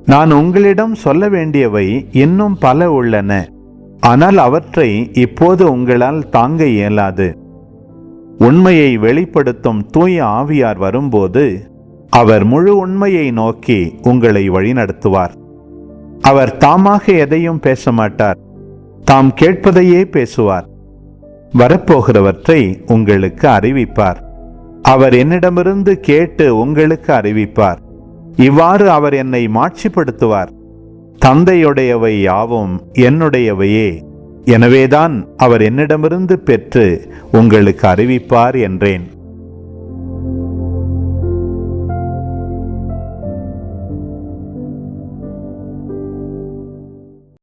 நான் உங்களிடம் சொல்ல வேண்டியவை இன்னும் பல உள்ளன, ஆனால் அவற்றை இப்போது உங்களால் தாங்க இயலாது. உண்மையை வெளிப்படுத்தும் தூய ஆவியார் வரும்போது அவர் முழு உண்மையை நோக்கி உங்களை வழிநடத்துவார். அவர் தாமாக எதையும் பேச மாட்டார், தாம் கேட்பதையே பேசுவார். வரப்போகிறவற்றை உங்களுக்கு அறிவிப்பார். அவர் என்னிடமிருந்து கேட்டு உங்களுக்கு அறிவிப்பார். இவ்வாறு அவர் என்னை மாட்சிப்படுத்துவார். தந்தையுடையவை யாவும் என்னுடையவையே, எனவேதான் அவர் என்னிடமிருந்து பெற்று உங்களுக்கு அறிவிப்பார் என்றேன்.